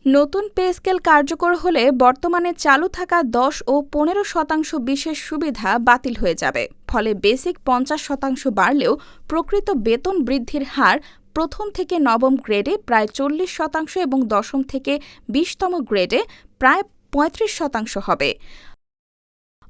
নতুন pay scale কার্যকর হলে বর্তমানে চালু থাকা ১০ ও ১৫% বিশেষ সুবিধা বাতিল হয়ে যাবে। ফলে বেসিক ৫০% বাড়লেও প্রকৃত বেতন বৃদ্ধির হার প্রথম থেকে নবম গ্রেডে প্রায় ৪০% এবং দশম থেকে ২০তম গ্রেডে প্রায় ৩৫% হবে।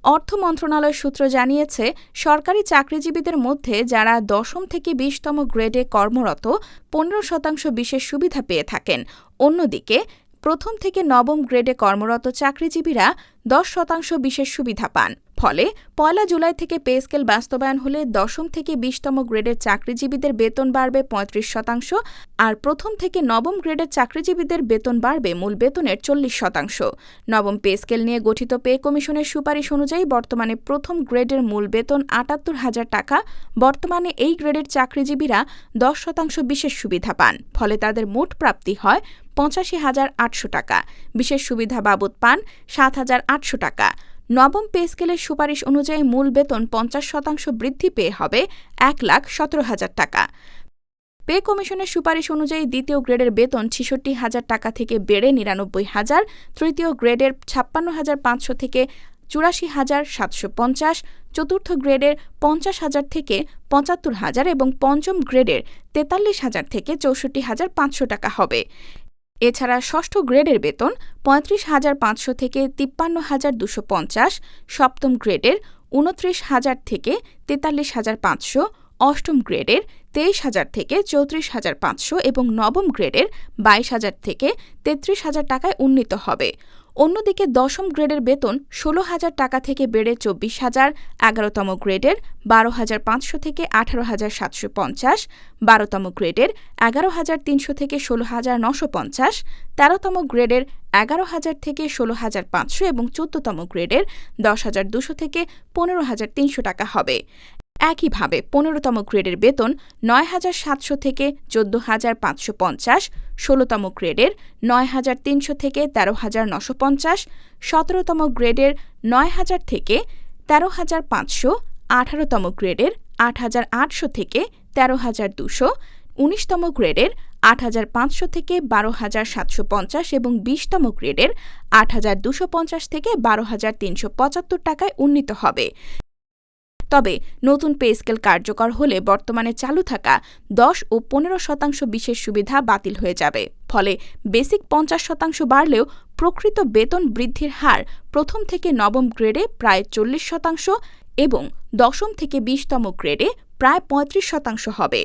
অর্থ মন্ত্রণালয় সূত্র জানিয়েছে, সরকারি চাকরিজীবীদের মধ্যে যারা দশম থেকে ২০তম গ্রেডে কর্মরত ১৫% বিশেষ সুবিধা পেয়ে থাকেন। অন্যদিকে প্রথম থেকে নবম গ্রেডে কর্মরত চাকরিজীবীরা ১০% বিশেষ সুবিধা পান। ফলে ১ জুলাই থেকে পে স্কেল বাস্তবায়ন হলে দশম থেকে ২০তম গ্রেডের চাকরিজীবীদের বেতন বাড়বে ৩৫%, আর প্রথম থেকে নবম গ্রেডের চাকরিজীবীদের বেতন বাড়বে মূল বেতনের ৪০%। নবম পে স্কেল নিয়ে গঠিত পে কমিশনের সুপারিশ অনুযায়ী বর্তমানে প্রথম গ্রেডের মূল বেতন ৭৮,০০০ টাকা। বর্তমানে এই গ্রেডের চাকরিজীবীরা ১০% বিশেষ সুবিধা পান। ফলে তাদের মোট প্রাপ্তি হয় ৮৫,৮০০ টাকা। বিশেষ সুবিধা বাবদ পান ৭,৮০০ টাকা। নবম পে স্কেলের সুপারিশ অনুযায়ী মূল বেতন ৫০% বৃদ্ধি পেয়ে হবে ১,১৭,০০০ টাকা। পে কমিশনের সুপারিশ অনুযায়ী দ্বিতীয় গ্রেডের বেতন ৬৬,০০০ টাকা থেকে বেড়ে ৯৯,০০০, তৃতীয় গ্রেডের ৫৬,৫০০ থেকে ৮৪,৭৫০, চতুর্থ গ্রেডের ৫০,০০০ থেকে ৭৫,০০০ এবং পঞ্চম গ্রেডের ৪৩,০০০ থেকে ৬৪,৫০০ টাকা হবে। এছাড়া ষষ্ঠ গ্রেডের বেতন ৩৫,৫০০ থেকে ৫৩,২৫০, সপ্তম গ্রেডের ২৯,০০০ থেকে ৪৩,৫০০, অষ্টম গ্রেডের ২৩,০০০ থেকে ৩৪,৫০০ এবং নবম গ্রেডের ২২,০০০ থেকে ৩৩,০০০ টাকায় উন্নীত হবে। অন্যদিকে দশম গ্রেডের বেতন ১৬,০০০ টাকা থেকে বেড়ে ২৪,০০০, ১১তম গ্রেডের ১২,৫০০ থেকে ১৮,৭৫০, ১২তম গ্রেডের ১১,৩০০ থেকে ১৬,৯৫০, ১৩তম গ্রেডের ১১,০০০ থেকে ১৬,৫০০ এবং ১৪তম গ্রেডের ১০,২০০ থেকে ১৫,৩০০ টাকা হবে। একইভাবে ১৫তম গ্রেডের বেতন ৯,৭০০ থেকে ১৪,৫৫০, ১৬তম গ্রেডের ৯,৩০০ থেকে ১৩,৯৫০, ১৭তম গ্রেডের ৯,০০০ থেকে ১৩,৫০০, ১৮তম গ্রেডের ৮,৮০০ থেকে ১৩,২০০, ১৯তম গ্রেডের ৮,৫০০ থেকে ১২,৭৫০ এবং ২০তম গ্রেডের ৮,২৫০ থেকে ১২,৩৭৫ টাকায় উন্নীত হবে। তবে নতুন পে স্কেল কার্যকর হলে বর্তমানে চালু থাকা ১০ ও ১৫% বিশেষ সুবিধা বাতিল হয়ে যাবে। ফলে বেসিক ৫০% বাড়লেও প্রকৃত বেতন বৃদ্ধির হার প্রথম থেকে নবম গ্রেডে প্রায় ৪০% এবং দশম থেকে ২০তম গ্রেডে প্রায় ৩৫% হবে।